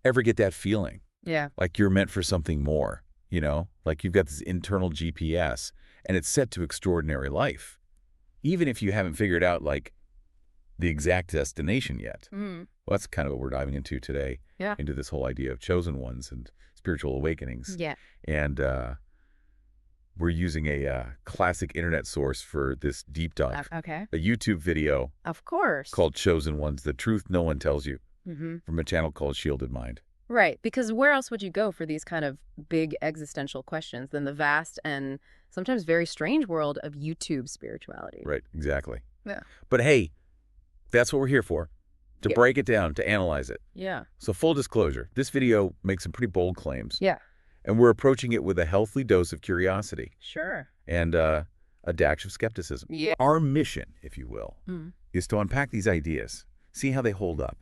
Ever get that feeling? Yeah. Like you're meant for something more, Like you've got this internal GPS, and it's set to extraordinary life. Even if you haven't figured out, like, the exact destination yet. Mm. Well, that's kind of what we're diving into today, Yeah. into this whole idea of chosen ones and spiritual awakenings. Yeah. And we're using a classic internet source for this deep dive, Okay. a YouTube video Of course. called Chosen Ones, The Truth No One Tells You, Mm-hmm. from a channel called Shielded Mind. Right, because where else would you go for these kind of big existential questions than the vast and sometimes very strange world of YouTube spirituality? Right, exactly. Yeah. But hey, that's what we're here for, to Yeah. break it down, to analyze it. Yeah. So full disclosure, this video makes some pretty bold claims, Yeah. and we're approaching it with a healthy dose of curiosity Sure. and a dash of skepticism. Yeah. Our mission, if you will, Mm. is to unpack these ideas, see how they hold up,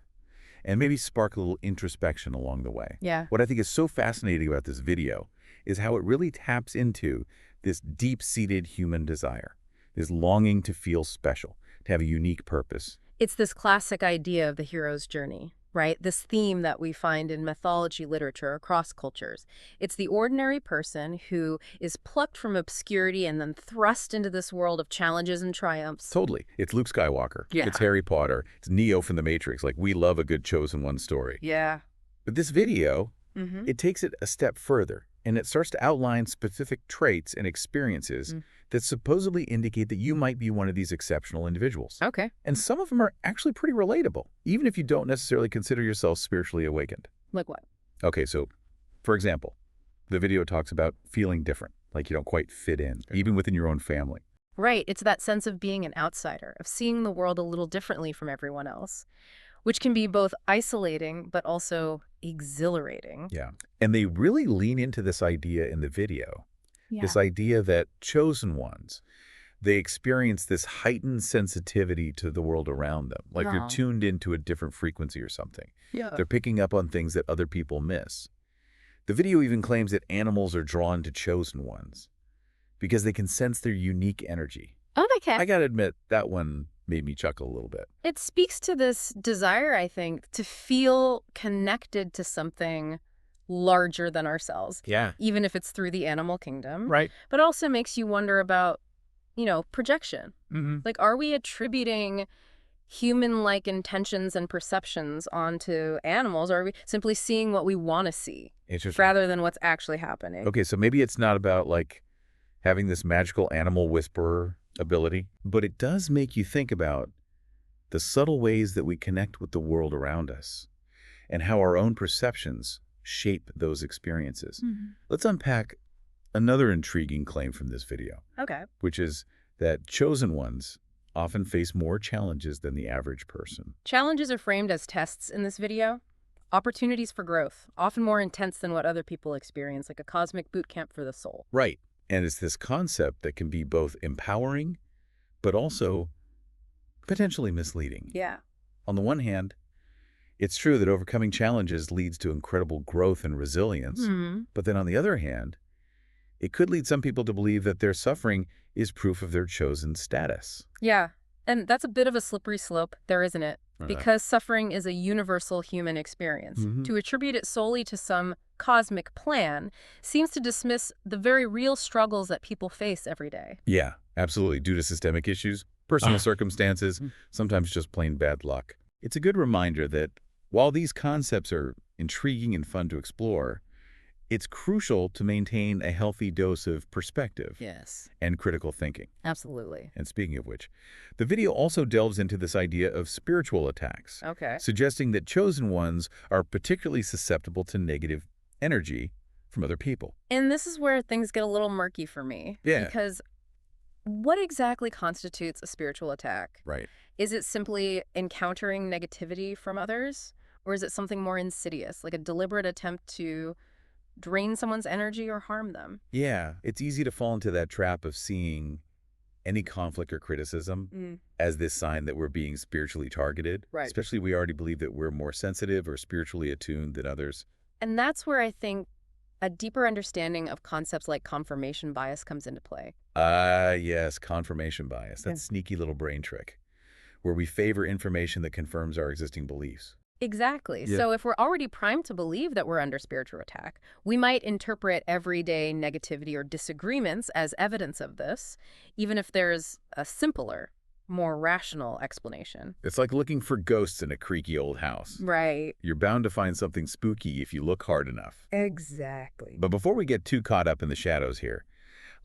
and maybe spark a little introspection along the way. Yeah. What I think is so fascinating about this video is how it really taps into this deep-seated human desire, this longing to feel special, to have a unique purpose. It's this classic idea of the hero's journey, right? This theme that we find in mythology literature across cultures. It's the ordinary person who is plucked from obscurity and then thrust into this world of challenges and triumphs. Totally. It's Luke Skywalker. Yeah. It's Harry Potter. It's Neo from The Matrix. Like, we love a good chosen one story. Yeah. But this video, Mm-hmm. it takes it a step further, and it starts to outline specific traits and experiences that supposedly indicate that you might be one of these exceptional individuals. Okay. And some of them are actually pretty relatable, even if you don't necessarily consider yourself spiritually awakened. Like what? Okay, so, for example, the video talks about feeling different, like you don't quite fit in, even within your own family. Right. It's that sense of being an outsider, of seeing the world a little differently from everyone else, which can be both isolating but also exhilarating. Yeah. And they really lean into this idea in the video, Yeah. this idea that chosen ones, they experience this heightened sensitivity to the world around them, like they're Wow. tuned into a different frequency or something. Yeah. They're picking up on things that other people miss. The video even claims that animals are drawn to chosen ones because they can sense their unique energy. Oh, they can. I gotta admit, that one made me chuckle a little bit. It speaks to this desire, I think, to feel connected to something larger than ourselves, Yeah. even if it's through the animal kingdom. Right. But also makes you wonder about, projection. Mm-hmm. Like, are we attributing human-like intentions and perceptions onto animals, or are we simply seeing what we want to see Interesting. rather than what's actually happening? Okay, so maybe it's not about, like, having this magical animal whisperer ability, but it does make you think about the subtle ways that we connect with the world around us and how our own perceptions shape those experiences. Mhm. Let's unpack another intriguing claim from this video, Okay. which is that chosen ones often face more challenges than the average person. Challenges are framed as tests in this video. Opportunities for growth, often more intense than what other people experience, like a cosmic boot camp for the soul. Right. And it's this concept that can be both empowering, but also potentially misleading. Yeah. On the one hand, it's true that overcoming challenges leads to incredible growth and resilience. Hmm. But then on the other hand, it could lead some people to believe that their suffering is proof of their chosen status. Yeah. And that's a bit of a slippery slope, there isn't it? Right. Because suffering is a universal human experience. Mhm. To attribute it solely to some cosmic plan seems to dismiss the very real struggles that people face every day. Yeah, absolutely. Due to systemic issues, personal circumstances, sometimes just plain bad luck. It's a good reminder that while these concepts are intriguing and fun to explore, it's crucial to maintain a healthy dose of perspective Yes. and critical thinking. Absolutely. And speaking of which, the video also delves into this idea of spiritual attacks, Okay. suggesting that chosen ones are particularly susceptible to negative energy from other people. And this is where things get a little murky for me. Yeah. Because what exactly constitutes a spiritual attack? Right. Is it simply encountering negativity from others? Or is it something more insidious, like a deliberate attempt to drain someone's energy or harm them? Yeah, it's easy to fall into that trap of seeing any conflict or criticism as this sign that we're being spiritually targeted. Right. Especially we already believe that we're more sensitive or spiritually attuned than others. And that's where I think a deeper understanding of concepts like confirmation bias comes into play. Yes, confirmation bias. That sneaky little brain trick where we favor information that confirms our existing beliefs. Exactly. Yeah. So if we're already primed to believe that we're under spiritual attack, we might interpret everyday negativity or disagreements as evidence of this, even if there's a simpler, more rational explanation. It's like looking for ghosts in a creaky old house. Right. You're bound to find something spooky if you look hard enough. Exactly. But before we get too caught up in the shadows here,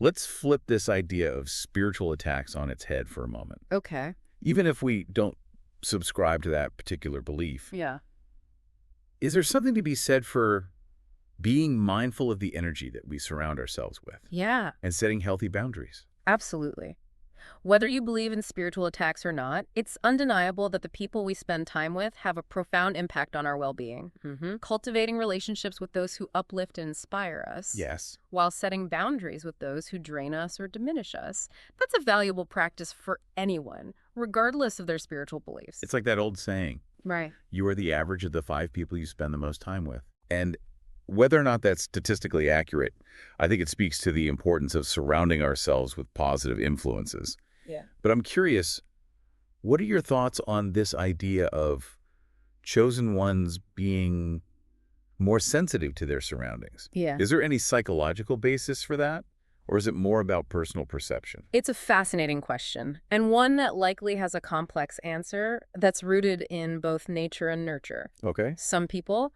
let's flip this idea of spiritual attacks on its head for a moment. Okay. Even if we don't subscribe to that particular belief, Yeah. is there something to be said for being mindful of the energy that we surround ourselves with Yeah, and setting healthy boundaries? absolutely. Whether you believe in spiritual attacks or not, it's undeniable that the people we spend time with have a profound impact on our well-being. Cultivating relationships with those who uplift and inspire us, Yes. while setting boundaries with those who drain us or diminish us, that's a valuable practice for anyone, regardless of their spiritual beliefs. It's like that old saying, Right. you are the average of the 5 people you spend the most time with. And whether or not that's statistically accurate, I think it speaks to the importance of surrounding ourselves with positive influences. Yeah. But I'm curious, what are your thoughts on this idea of chosen ones being more sensitive to their surroundings? Yeah. Is there any psychological basis for that? Or is it more about personal perception? It's a fascinating question, and one that likely has a complex answer that's rooted in both nature and nurture. Okay. Some people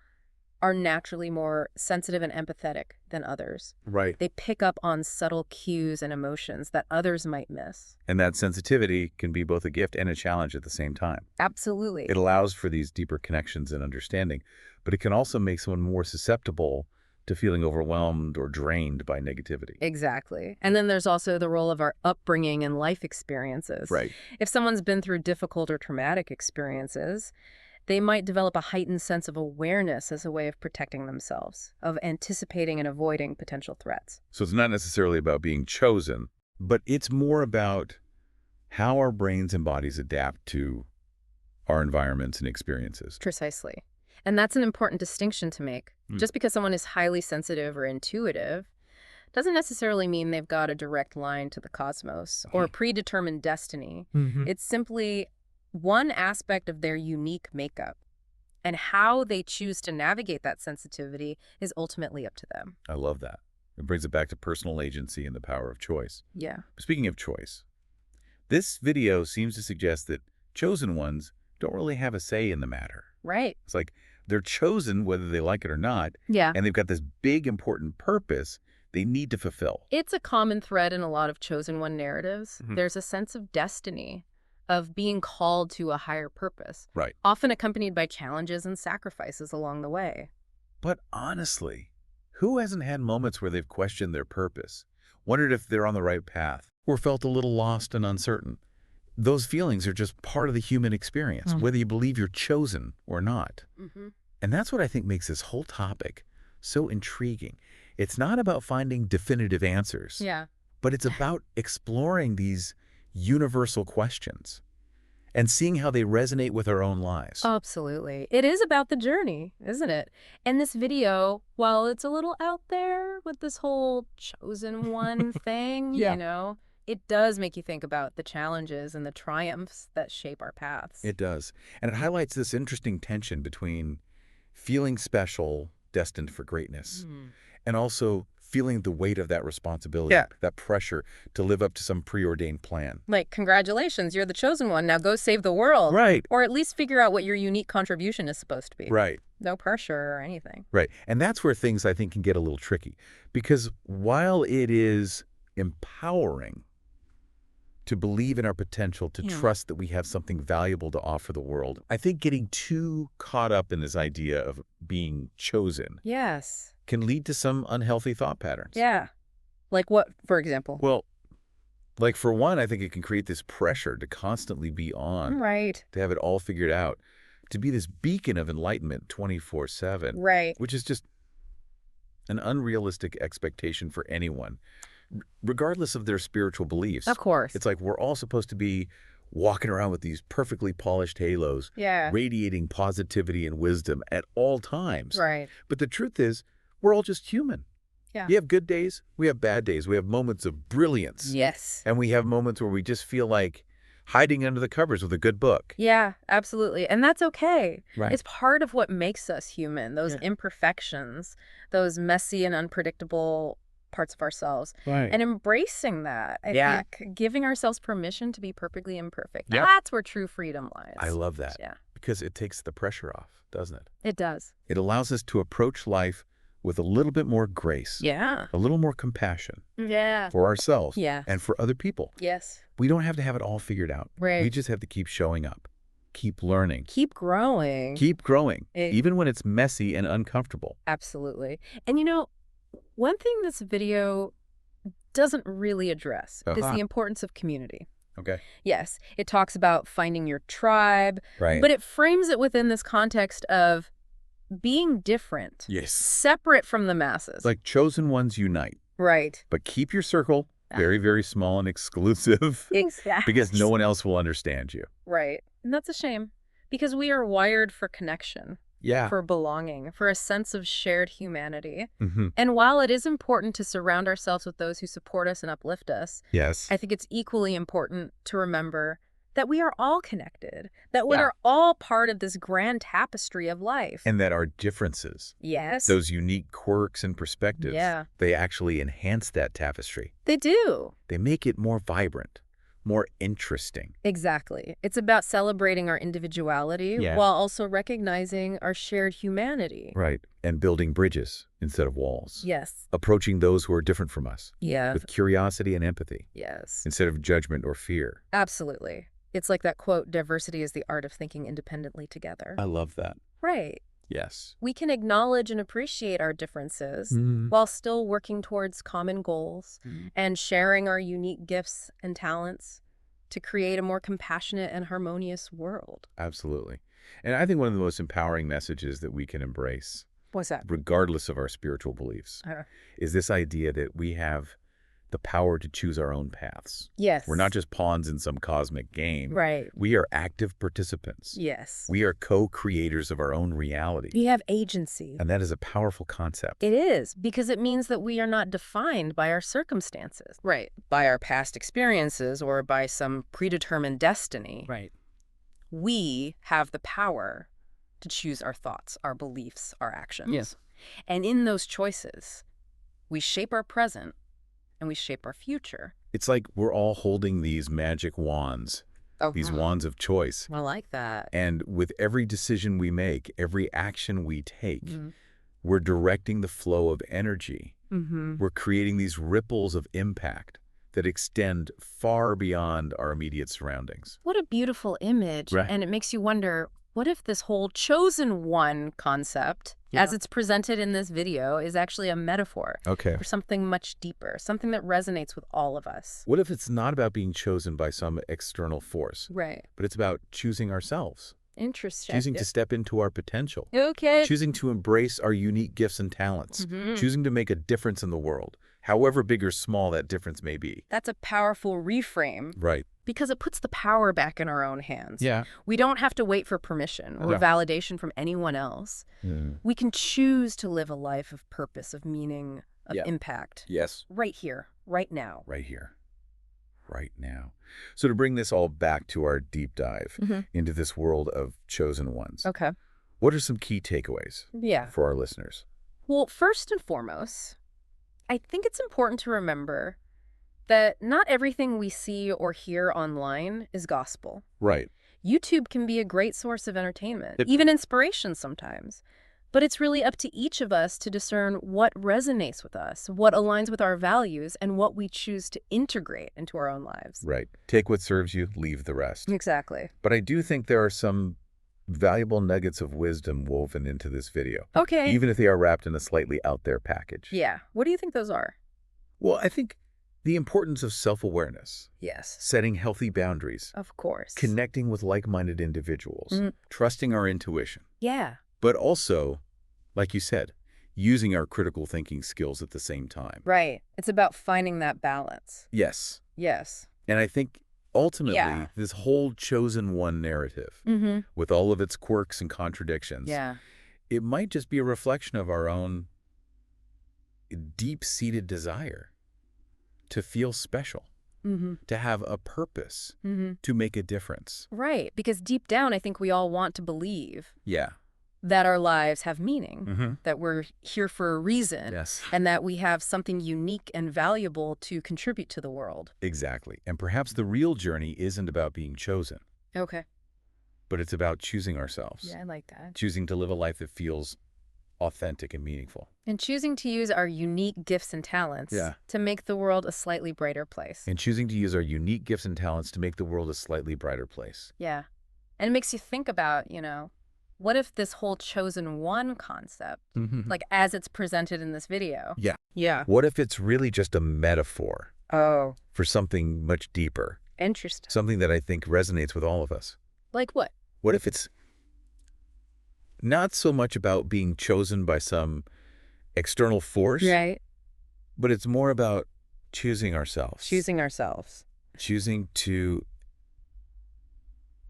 are naturally more sensitive and empathetic than others. Right. They pick up on subtle cues and emotions that others might miss. And that sensitivity can be both a gift and a challenge at the same time. Absolutely. It allows for these deeper connections and understanding, but it can also make someone more susceptible to feeling overwhelmed or drained by negativity. Exactly. And then there's also the role of our upbringing and life experiences. Right. If someone's been through difficult or traumatic experiences, they might develop a heightened sense of awareness as a way of protecting themselves, of anticipating and avoiding potential threats. So it's not necessarily about being chosen, but it's more about how our brains and bodies adapt to our environments and experiences. Precisely. And that's an important distinction to make. Hmm. Just because someone is highly sensitive or intuitive doesn't necessarily mean they've got a direct line to the cosmos or a predetermined destiny. It's simply one aspect of their unique makeup. And how they choose to navigate that sensitivity is ultimately up to them. I love that. It brings it back to personal agency and the power of choice. Yeah. Speaking of choice, this video seems to suggest that chosen ones don't really have a say in the matter. Right. It's like they're chosen whether they like it or not, Yeah. and they've got this big, important purpose they need to fulfill. It's a common thread in a lot of chosen one narratives. There's a sense of destiny, of being called to a higher purpose, Right. often accompanied by challenges and sacrifices along the way. But honestly, who hasn't had moments where they've questioned their purpose, wondered if they're on the right path, or felt a little lost and uncertain? Those feelings are just part of the human experience, whether you believe you're chosen or not. And that's what I think makes this whole topic so intriguing. It's not about finding definitive answers, Yeah. but it's about exploring these universal questions and seeing how they resonate with our own lives. Absolutely. It is about the journey, isn't it? And this video, while it's a little out there with this whole chosen one thing, Yeah. you know, it does make you think about the challenges and the triumphs that shape our paths. It does. And it highlights this interesting tension between feeling special, destined for greatness, and also feeling the weight of that responsibility, that pressure to live up to some preordained plan. Like, congratulations, you're the chosen one. Now go save the world. Right. Or at least figure out what your unique contribution is supposed to be. Right. No pressure or anything. Right. And that's where things, I think, can get a little tricky. Because while it is empowering to believe in our potential, to trust that we have something valuable to offer the world, I think getting too caught up in this idea of being chosen Yes. can lead to some unhealthy thought patterns. Yeah. Like what, for example? Well, like for one, I think it can create this pressure to constantly be on, Right. to have it all figured out, to be this beacon of enlightenment 24/7, Right. which is just an unrealistic expectation for anyone, regardless of their spiritual beliefs. Of course. It's like we're all supposed to be walking around with these perfectly polished halos, Yeah. radiating positivity and wisdom at all times. Right. But the truth is, we're all just human. Yeah. We have good days, we have bad days, we have moments of brilliance. Yes. And we have moments where we just feel like hiding under the covers with a good book. Yeah, absolutely. And that's okay. Right. It's part of what makes us human, those Yeah. imperfections, those messy and unpredictable parts of ourselves. Right. And embracing that, I Yeah. think, giving ourselves permission to be perfectly imperfect. Yep. That's where true freedom lies. I love that. Yeah, Because it takes the pressure off, doesn't it? it does. It allows us to approach life with a little bit more grace, Yeah. a little more compassion Yeah. for ourselves Yeah. and for other people. Yes. We don't have to have it all figured out. Right. We just have to keep showing up, keep learning, Keep growing. keep growing, It- even when it's messy and uncomfortable. Absolutely. And one thing this video doesn't really address is Uh-huh. the importance of community. Okay. Yes, it talks about finding your tribe, Right. but it frames it within this context of being different, Yes. separate from the masses. Like chosen ones unite, Right. but keep your circle very, very small and exclusive Exactly. because no one else will understand you. Right. And that's a shame because we are wired for connection, Yeah. for belonging, for a sense of shared humanity. Mm-hmm. And while it is important to surround ourselves with those who support us and uplift us, Yes. I think it's equally important to remember that we are all connected, that we Yeah. are all part of this grand tapestry of life. And that our differences, Yes, those unique quirks and perspectives, Yeah. they actually enhance that tapestry. they do. They make it more vibrant, more interesting. Exactly. It's about celebrating our individuality Yeah. while also recognizing our shared humanity. Right. And building bridges instead of walls. Yes. Approaching those who are different from us Yeah. with curiosity and empathy Yes. instead of judgment or fear. Absolutely. It's like that quote, diversity is the art of thinking independently together. I love that. Right. Yes. We can acknowledge and appreciate our differences while still working towards common goals and sharing our unique gifts and talents to create a more compassionate and harmonious world. Absolutely. And I think one of the most empowering messages that we can embrace, What's that? regardless of our spiritual beliefs, is this idea that we have the power to choose our own paths. Yes. We're not just pawns in some cosmic game. Right. We are active participants. Yes. We are co-creators of our own reality. We have agency. And that is a powerful concept. It is, because it means that we are not defined by our circumstances. Right. By our past experiences or by some predetermined destiny. Right. We have the power to choose our thoughts, our beliefs, our actions. Yes. And in those choices, we shape our present and we shape our future. It's like we're all holding these magic wands, these wands of choice. I like that. And with every decision we make, every action we take, we're directing the flow of energy. We're creating these ripples of impact that extend far beyond our immediate surroundings. What a beautiful image. Right. And it makes you wonder, what if this whole chosen one concept, as it's presented in this video, is actually a metaphor Okay. for something much deeper, something that resonates with all of us? What if it's not about being chosen by some external force, Right. but it's about choosing ourselves, Interesting. choosing to step into our potential, Okay. choosing to embrace our unique gifts and talents, choosing to make a difference in the world, however big or small that difference may be. That's a powerful reframe Right. because it puts the power back in our own hands. Yeah. We don't have to wait for permission or No. validation from anyone else. We can choose to live a life of purpose, of meaning, of Yeah. impact. Yes. Right here, right now. Right here, right now. So to bring this all back to our deep dive into this world of chosen ones, Okay. what are some key takeaways Yeah. for our listeners? Well, first and foremost, I think it's important to remember that not everything we see or hear online is gospel. Right. YouTube can be a great source of entertainment, It- even inspiration sometimes. But it's really up to each of us to discern what resonates with us, what aligns with our values, and what we choose to integrate into our own lives. Right. Take what serves you, leave the rest. Exactly. But I do think there are some valuable nuggets of wisdom woven into this video, Okay. even if they are wrapped in a slightly out there package. Yeah. What do you think those are? Well, I think the importance of self-awareness, Yes. setting healthy boundaries, Of course. connecting with like-minded individuals, trusting our intuition, Yeah. but also, like you said, using our critical thinking skills at the same time. Right. It's about finding that balance. Yes. Yes. And I think ultimately, Yeah. this whole chosen one narrative, with all of its quirks and contradictions, Yeah. it might just be a reflection of our own deep-seated desire to feel special, to have a purpose, to make a difference. Right, because deep down, I think we all want to believe Yeah. that our lives have meaning, that we're here for a reason, Yes. and that we have something unique and valuable to contribute to the world. Exactly. And perhaps the real journey isn't about being chosen, Okay. but it's about choosing ourselves. Yeah, I like that. Choosing to live a life that feels authentic and meaningful. And choosing to use our unique gifts and talents to make the world a slightly brighter place. And choosing to use our unique gifts and talents to make the world a slightly brighter place. Yeah. And it makes you think about, what if this whole chosen one concept, like as it's presented in this video? Yeah. Yeah. What if it's really just a metaphor Oh, for something much deeper? interesting. Something that I think resonates with all of us. Like what? What if it's not so much about being chosen by some external force, Right. but it's more about choosing ourselves. Choosing ourselves. Choosing to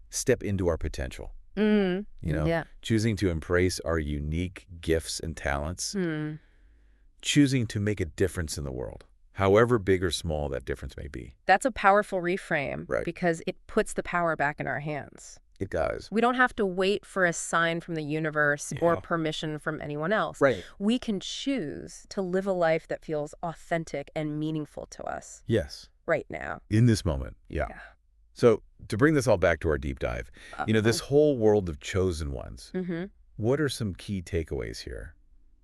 step into our potential. Yeah. Choosing to embrace our unique gifts and talents. Mm. Choosing to make a difference in the world, however big or small that difference may be. That's a powerful reframe, Right. because it puts the power back in our hands. It does. We don't have to wait for a sign from the universe or Yeah. permission from anyone else. Right. We can choose to live a life that feels authentic and meaningful to us Yes. right now. In this moment. Yeah. Yeah. So to bring this all back to our deep dive, this whole world of chosen ones, what are some key takeaways here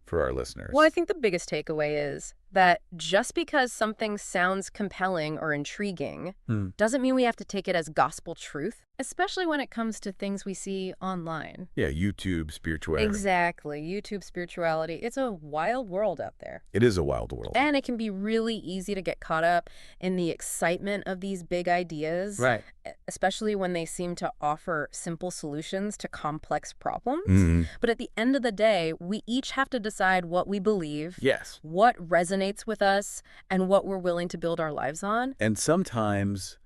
for our listeners? Well, I think the biggest takeaway is that just because something sounds compelling or intriguing doesn't mean we have to take it as gospel truth, especially when it comes to things we see online. Yeah, YouTube, spirituality. Exactly. YouTube spirituality. It's a wild world out there. It is a wild world. And it can be really easy to get caught up in the excitement of these big ideas, Right. especially when they seem to offer simple solutions to complex problems. But at the end of the day, we each have to decide what we believe, Yes. what resonates with us, and what we're willing to build our lives on. And sometimes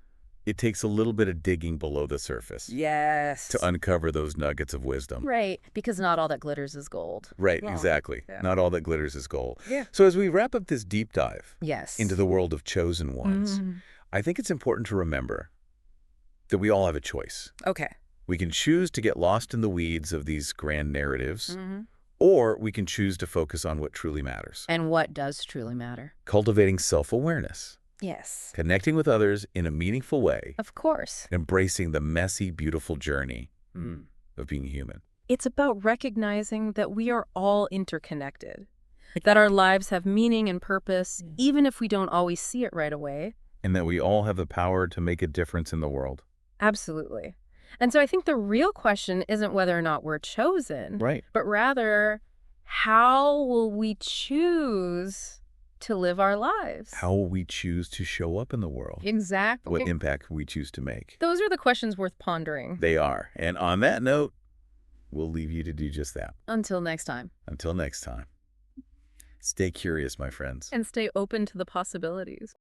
it takes a little bit of digging below the surface Yes. to uncover those nuggets of wisdom. Right, because not all that glitters is gold. Right, Yeah. exactly. Yeah. Not all that glitters is gold. Yeah. So as we wrap up this deep dive Yes. into the world of chosen ones, I think it's important to remember that we all have a choice. Okay. We can choose to get lost in the weeds of these grand narratives, or we can choose to focus on what truly matters. And what does truly matter? Cultivating self-awareness, Yes. connecting with others in a meaningful way, Of course. embracing the messy, beautiful journey of being human. It's about recognizing that we are all interconnected, that our lives have meaning and purpose, even if we don't always see it right away. And that we all have the power to make a difference in the world. Absolutely. And so I think the real question isn't whether or not we're chosen, Right. but rather, how will we choose to live our lives? How will we choose to show up in the world? Exactly. What impact we choose to make? Those are the questions worth pondering. They are. And on that note, we'll leave you to do just that. Until next time. Until next time. Stay curious, my friends. And stay open to the possibilities.